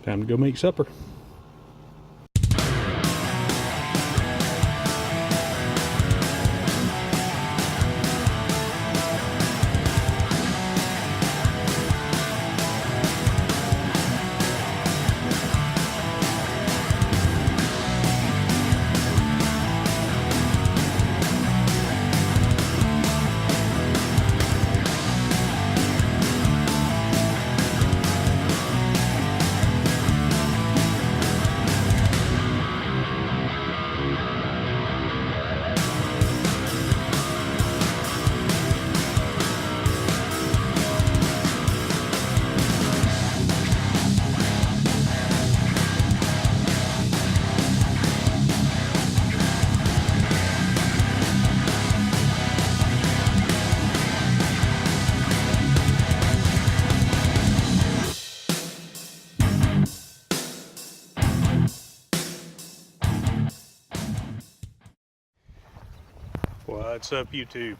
Time to go make supper. What's up, YouTube?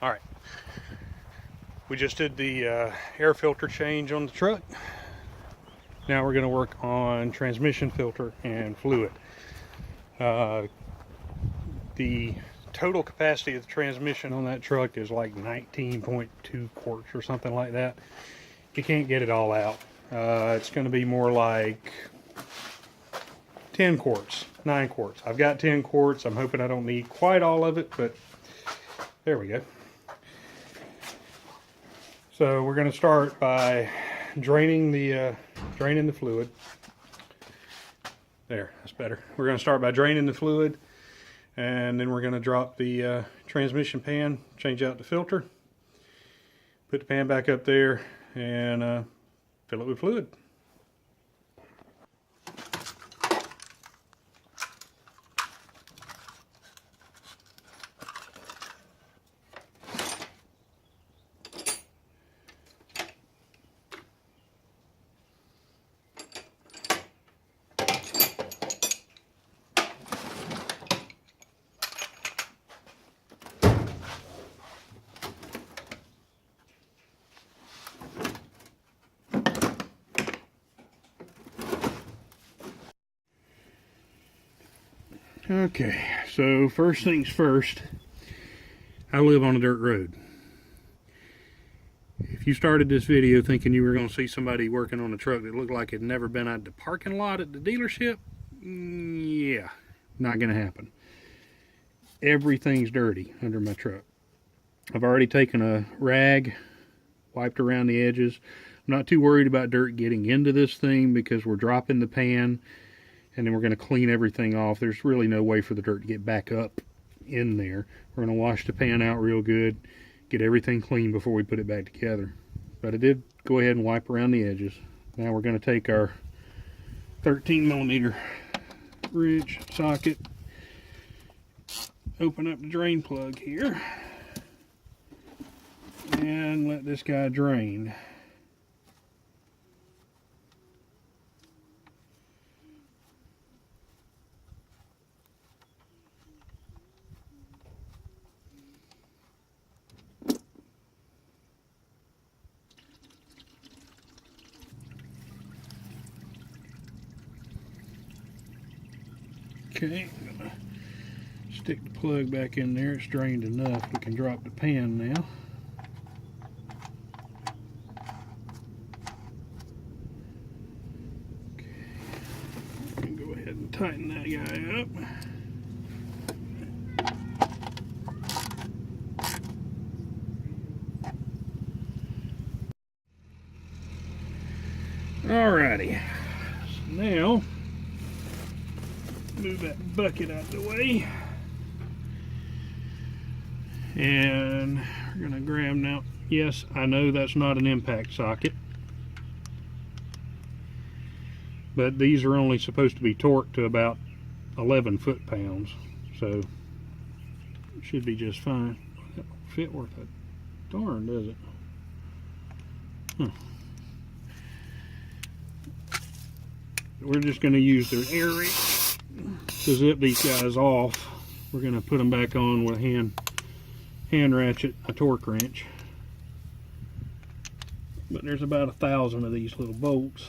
All right, we just did the air filter change on the truck. Now we're going to work on transmission filter and fluid. The total capacity of the transmission on that truck is like 19.2 quarts or something like that. You can't get it all out. It's going to be more like 10 quarts, 9 quarts. I've got 10 quarts. I'm hoping I don't need quite all of it, but there we go. So we're going to start by draining the fluid. There, that's better. We're going to start by draining the fluid, and then we're going to drop the transmission pan, change out the filter, put the pan back up there, and fill it with fluid. Okay, so first things first, I live on a dirt road. If you started this video thinking you were going to see somebody working on a truck that looked like it had never been out the parking lot at the dealership, yeah, not going to happen. Everything's dirty under my truck. I've already taken a rag, wiped around the edges. I'm not too worried about dirt getting into this thing because we're dropping the pan and then we're going to clean everything off. There's really no way for the dirt to get back up in there. We're going to wash the pan out real good, get everything clean before we put it back together. But I did go ahead and wipe around the edges. Now we're going to take our 13mm wrench socket, open up the drain plug here, and let this guy drain. Okay, I'm gonna stick the plug back in there. It's drained enough. We can drop the pan now. Okay, we can go ahead and tighten that guy up. Alrighty, so now move that bucket out of the way, and we're going to grab now. Yes, I know that's not an impact socket, but these are only supposed to be torqued to about 11 foot-pounds, so it should be just fine. That don't fit worth a darn, does it? We're just going to use their air wrench to zip these guys off. We're going to put them back on with a hand ratchet, a torque wrench. But there's about 1,000 of these little bolts.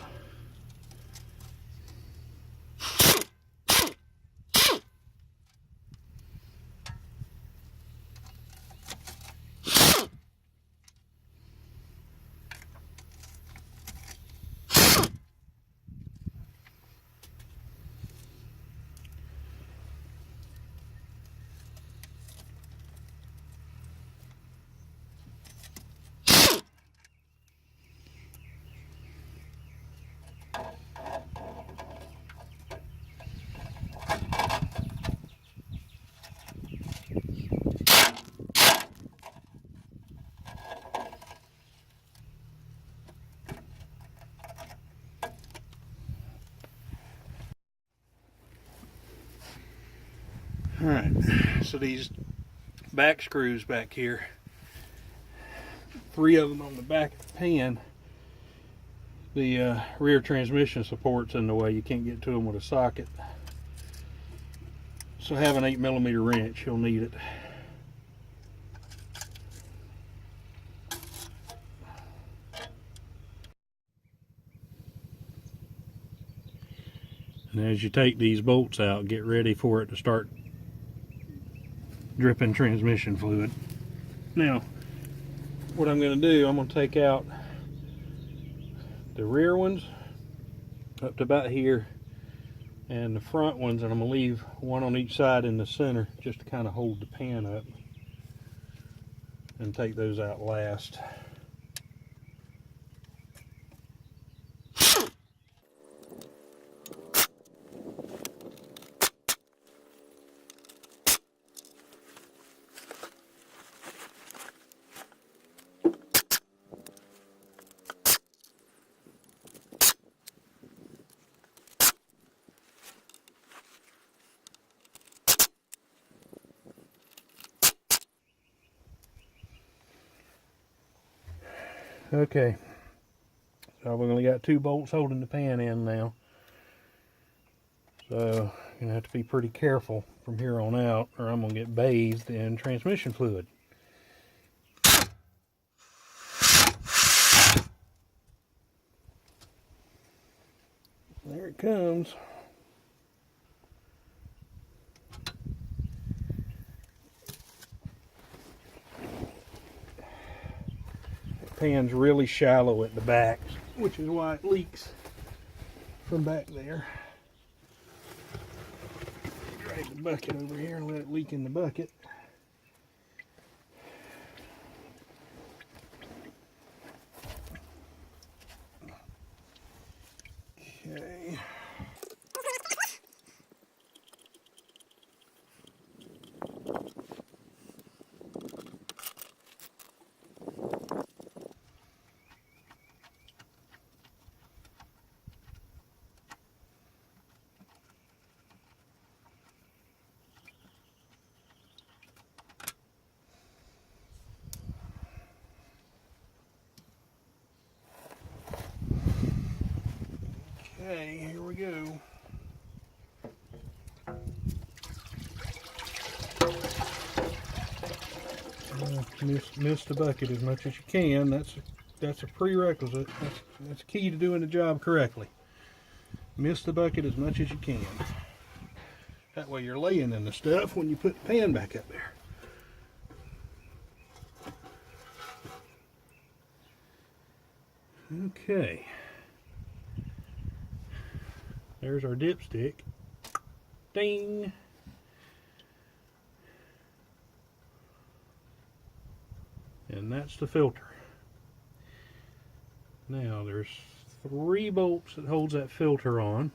Alright, so these back screws back here, 3 of them on the back of the pan, the rear transmission support's in the way. You can't get to them with a socket. So have an 8mm wrench, you'll need it. And as you take these bolts out, get ready for it to start dripping transmission fluid. Now, what I'm going to do, I'm going to take out the rear ones up to about here, and the front ones, and I'm going to leave one on each side in the center just to kind of hold the pan up, and take those out last. Okay, so we've only got 2 bolts holding the pan in now. So you're gonna have to be pretty careful from here on out, or I'm gonna get bathed in transmission fluid. There it comes. Pan's really shallow at the back, which is why it leaks from back there. Drag the bucket over here and let it leak in the bucket. Okay. Okay, here we go. Miss the bucket as much as you can. That's a prerequisite. That's key to doing the job correctly. Miss the bucket as much as you can. That way you're laying in the stuff when you put the pan back up there. Okay. There's our dipstick. Ding! And that's the filter. Now there's 3 bolts that holds that filter on.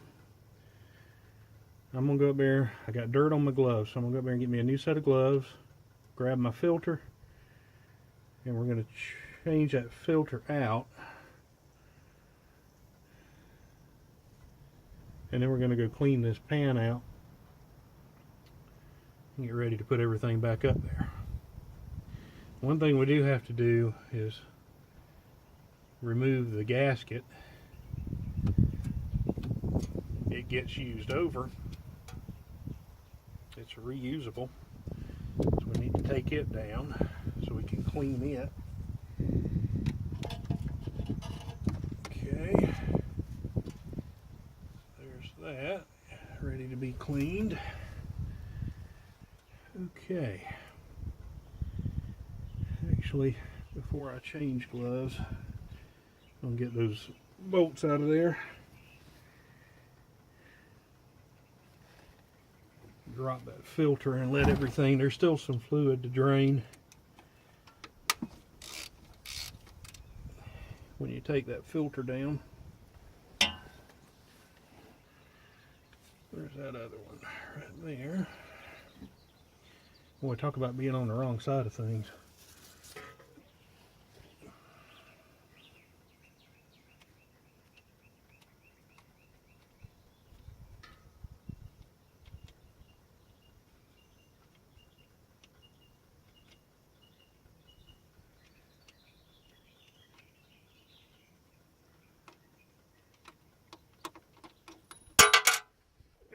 I'm gonna go up there. I got dirt on my gloves, so I'm gonna go up there and get me a new set of gloves, grab my filter, and we're gonna change that filter out. And then we're going to go clean this pan out and get ready to put everything back up there. One thing we do have to do is remove the gasket. It gets used over. It's reusable. So we need to take it down so we can clean it. Okay. That ready to be cleaned. Okay, actually before I change gloves, I'm gonna get those bolts out of there, drop that filter and let everything, there's still some fluid to drain. When you take that filter down, where's that other one? Right there. Boy, talk about being on the wrong side of things.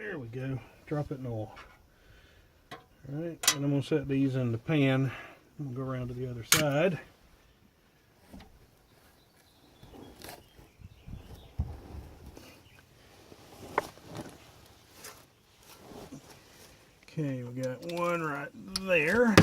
There we go. Drop it in oil. Alright, and I'm going to set these in the pan. I'm going to go around to the other side. Okay, we got one right there.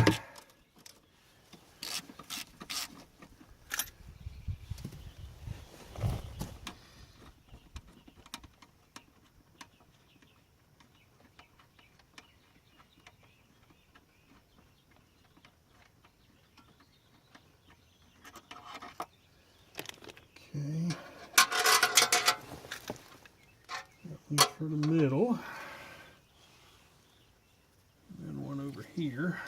Okay, one for the middle, and then one over here.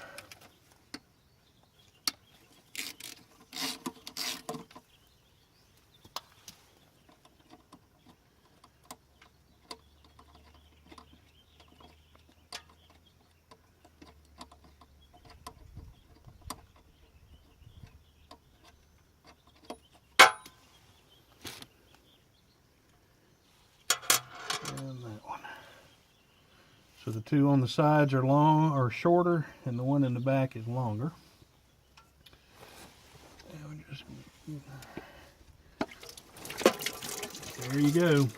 And that one. So the two on the sides are long or shorter, and the one in the back is longer. And we just, there you go.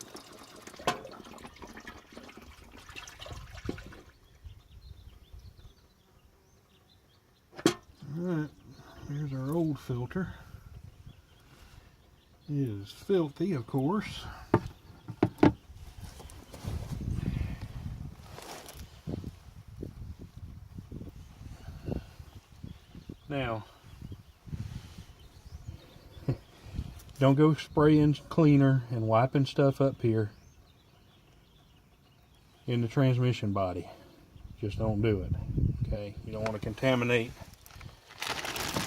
Alright, here's our old filter. It is filthy, of course. Now, don't go spraying cleaner and wiping stuff up here in the transmission body. Just don't do it. Okay, you don't want to contaminate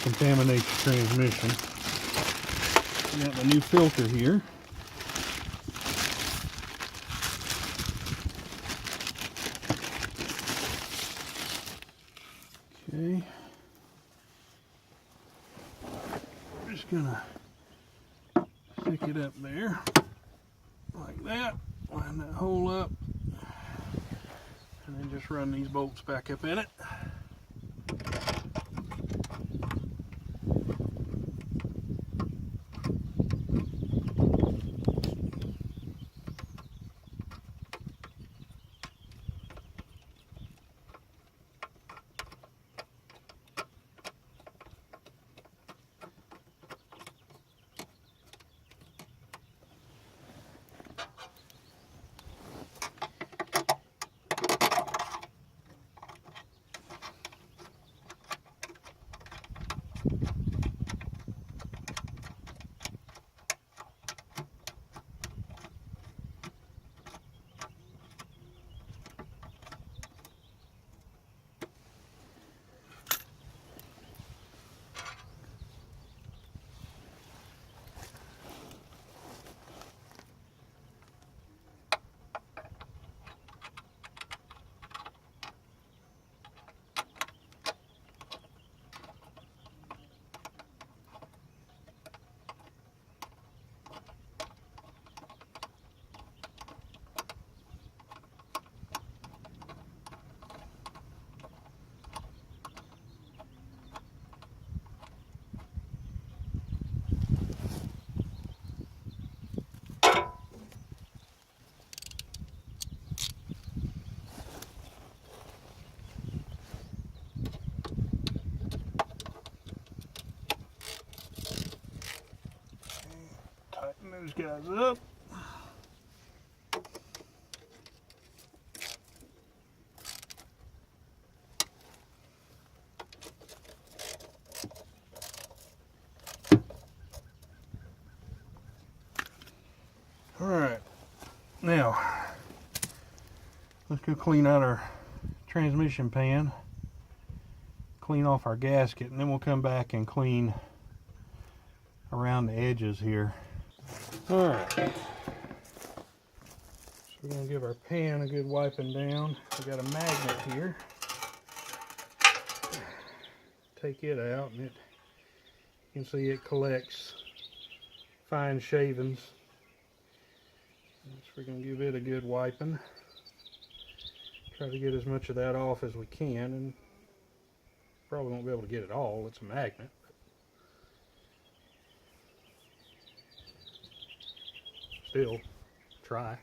your transmission. We got the new filter here. Okay. Just gonna stick it up there like that, line that hole up, and then just run these bolts back up in it. Tighten those guys up. Alright, now let's go clean out our transmission pan, clean off our gasket, and then we'll come back and clean around the edges here. Alright, so we're going to give our pan a good wiping down. We got a magnet here. Take it out, and you can see it collects fine shavings. So we're going to give it a good wiping. Try to get as much of that off as we can, and probably won't be able to get it all. It's a magnet. Still, try.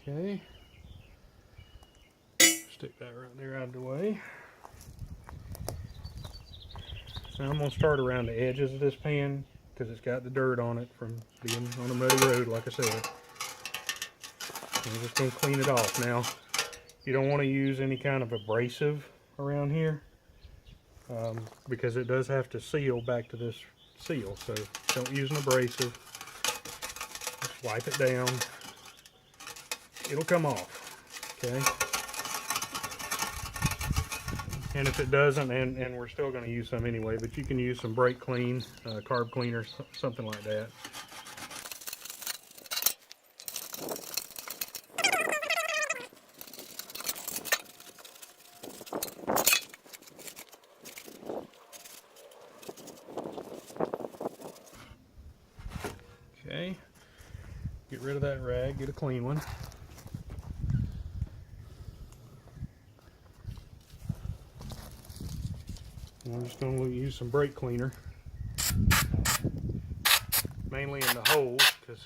Okay. Stick that right there out of the way. Now I'm going to start around the edges of this pan because it's got the dirt on it from being on a muddy road, like I said. I'm just going to clean it off. Now, you don't want to use any kind of abrasive around here because it does have to seal back to this seal. So don't use an abrasive. Just wipe it down. It'll come off. Okay. And if it doesn't, and we're still going to use some anyway, but you can use some brake clean, carb cleaner, something like that. Okay, get rid of that rag, get a clean one. I'm just going to use some brake cleaner, mainly in the holes, because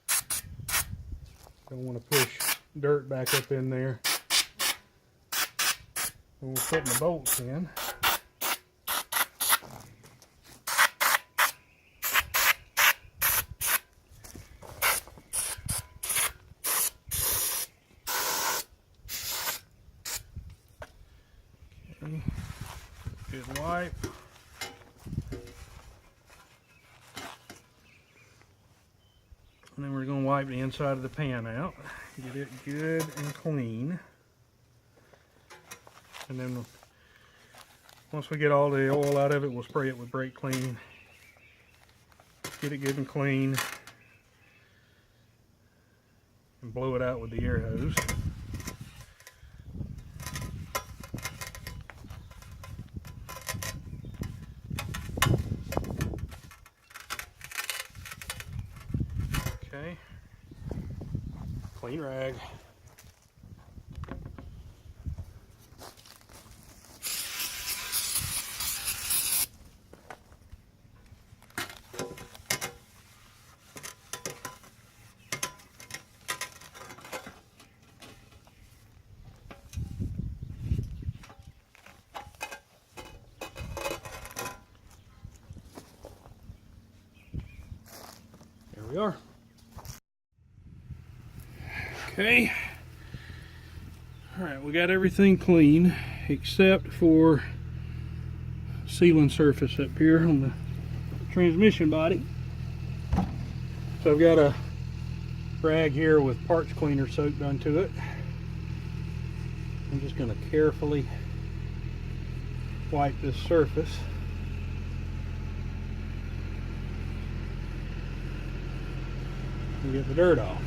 I don't want to push dirt back up in there when we're putting the bolts in. Okay. Good wipe. And then we're going to wipe the inside of the pan out. Get it good and clean. And then once we get all the oil out of it, we'll spray it with brake clean. Get it good and clean. And blow it out with the air hose. Okay, clean rag. There we are. Okay, all right, we got everything clean except for sealing surface up here on the transmission body. So I've got a rag here with parts cleaner soaked onto it. I'm just going to carefully wipe this surface. And get the dirt off.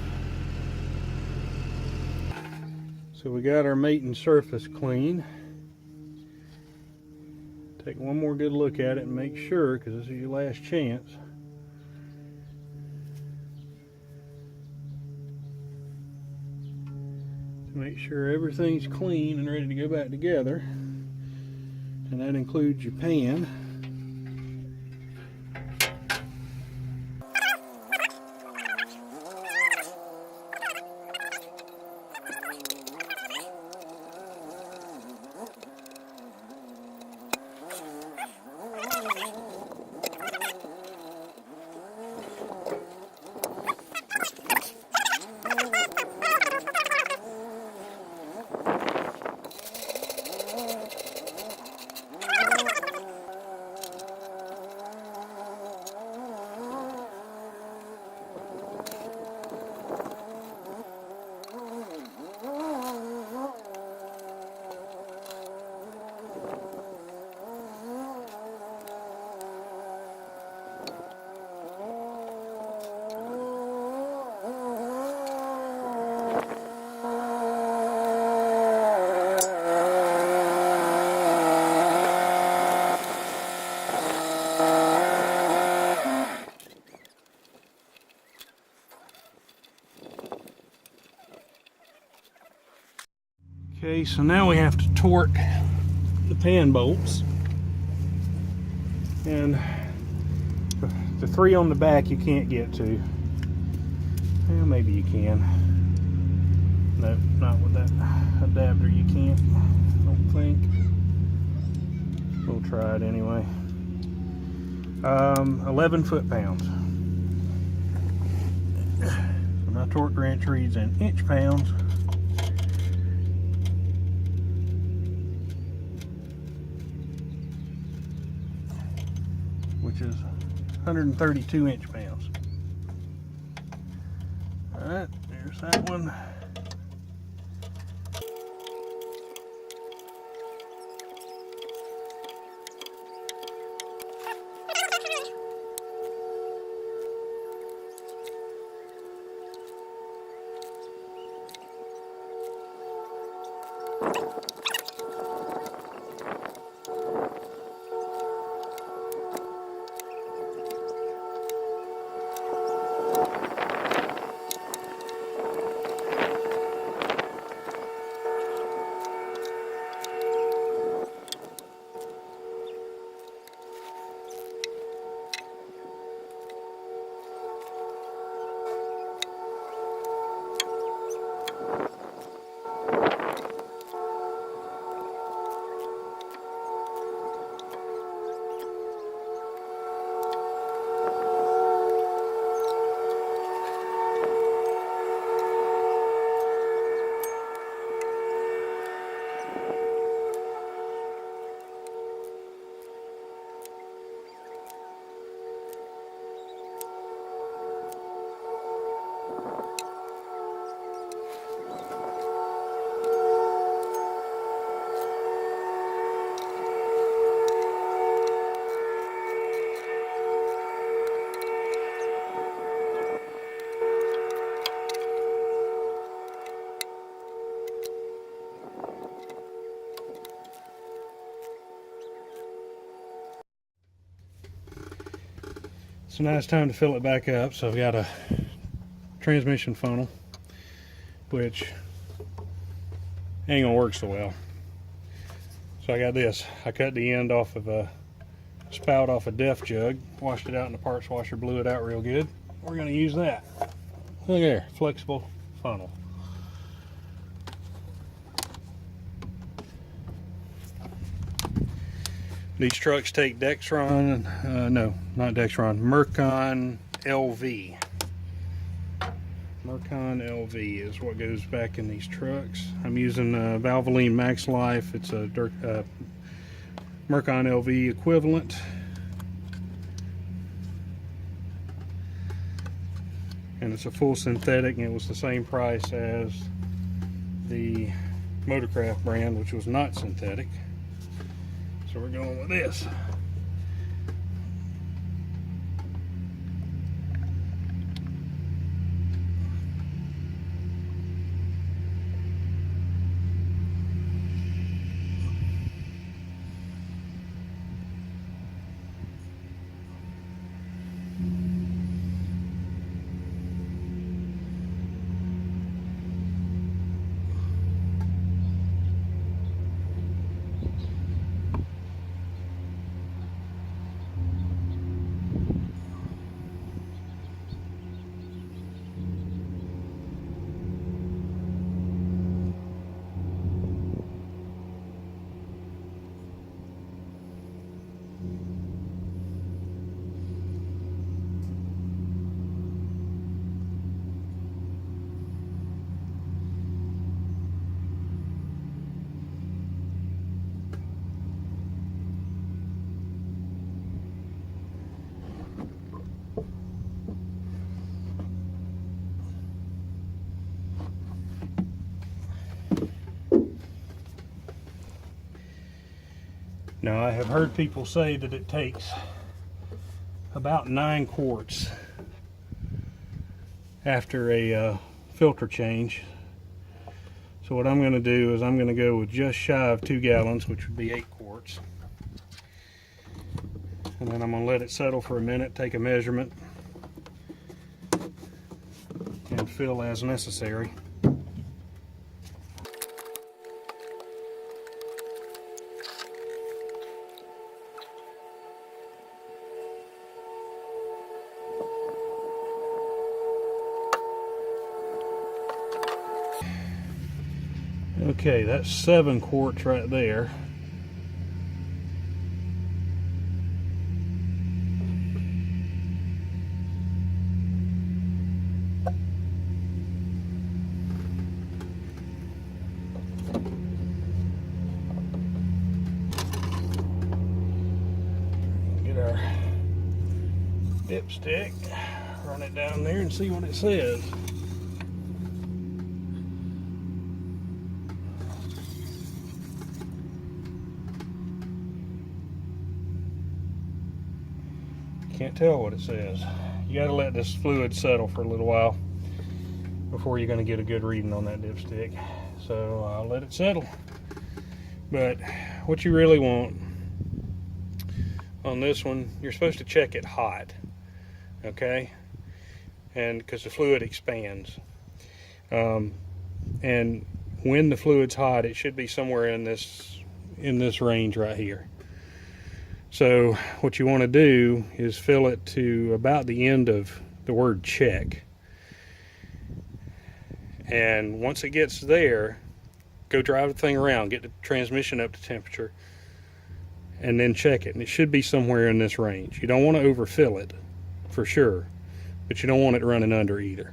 So we got our mating surface clean. Take one more good look at it and make sure, because this is your last chance. To make sure everything's clean and ready to go back together. And that includes your pan. Okay, so now we have to torque the pan bolts, and the three on the back you can't get to. Well, maybe you can. No, not with that adapter you can't, I don't think. We'll try it anyway. 11 foot-pounds. So my torque wrench reads in inch-pounds. Which is 132 inch-pounds. Alright, there's that one. So now it's time to fill it back up. So I've got a transmission funnel, which ain't gonna work so well. So I got this. I cut the end off of a spout off a def jug, washed it out in the parts washer, blew it out real good. We're gonna use that. Look there, flexible funnel. These trucks take Dexron, no, not Dexron, Mercon LV. Mercon LV is what goes back in these trucks. I'm using Valvoline Max Life. It's a Mercon LV equivalent. And it's a full synthetic, and it was the same price as the Motorcraft brand, which was not synthetic. So we're going with this. Now, I have heard people say that it takes about 9 quarts after a filter change. So what I'm going to do is I'm going to go with just shy of 2 gallons, which would be 8 quarts. And then I'm going to let it settle for a minute, take a measurement, and fill as necessary. Okay, that's 7 quarts right there. Get our dipstick, run it down there and see what it says. Can't tell what it says. You got to let this fluid settle for a little while before you're going to get a good reading on that dipstick. So I'll let it settle. But what you really want on this one, you're supposed to check it hot, okay? And because the fluid expands. And when the fluid's hot, it should be somewhere in this range right here. So what you want to do is fill it to about the end of the word check. And once it gets there, go drive the thing around, get the transmission up to temperature, and then check it. And it should be somewhere in this range. You don't want to overfill it, for sure, but you don't want it running under either.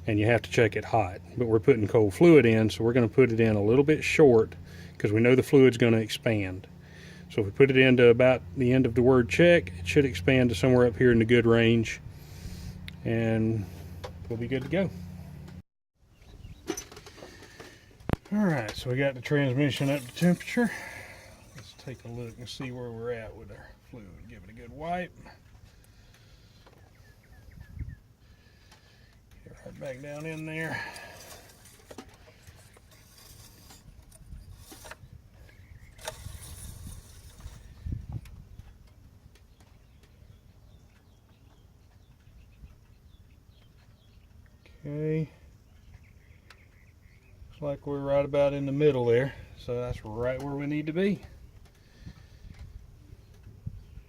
And you have to check it hot. But we're putting cold fluid in, so we're going to put it in a little bit short because we know the fluid's going to expand. So if we put it into about the end of the word check, it should expand to somewhere up here in the good range, and we'll be good to go. Alright, so we got the transmission up to temperature. Let's take a look and see where we're at with our fluid. Give it a good wipe. Get right back down in there. Okay, looks like we're right about in the middle there, so that's right where we need to be.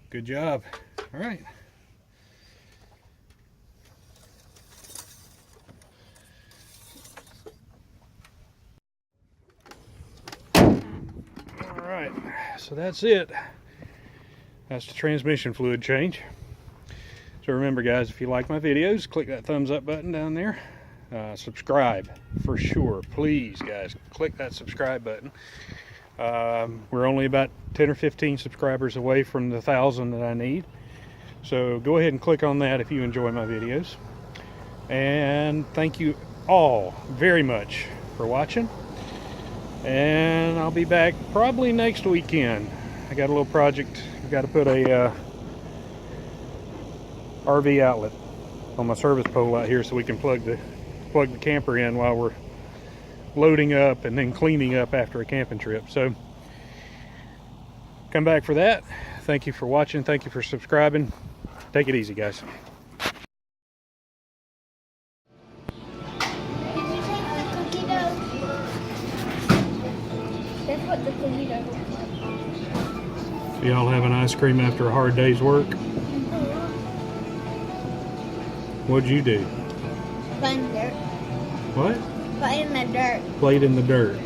Good job. All right. All right, so that's it. That's the transmission fluid change. So remember guys, if you like my videos, click that thumbs up button down there. Subscribe for sure, please guys, click that subscribe button. We're only about 10 or 15 subscribers away from the 1,000 that I need. So go ahead and click on that if you enjoy my videos. And thank you all very much for watching. And I'll be back probably next weekend. I got a little project. I've got to put a RV outlet on my service pole out here so we can plug the camper in while we're loading up and then cleaning up after a camping trip. So come back for that. Thank you for watching. Thank you for subscribing. Take it easy, guys. That's what the cookie dough looks like. Y'all having ice cream after a hard day's work? What'd you do? Play in the dirt. What? Play in the dirt. Played in the dirt.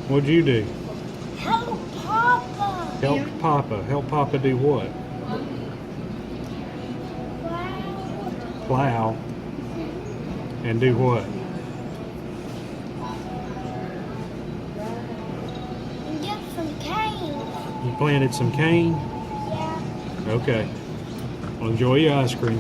What'd you do? Help Papa. Help Papa. Help Papa do what? Wow. Plow. And do what? And get some cane. You planted some cane? Yeah. Okay. Well, enjoy your ice cream.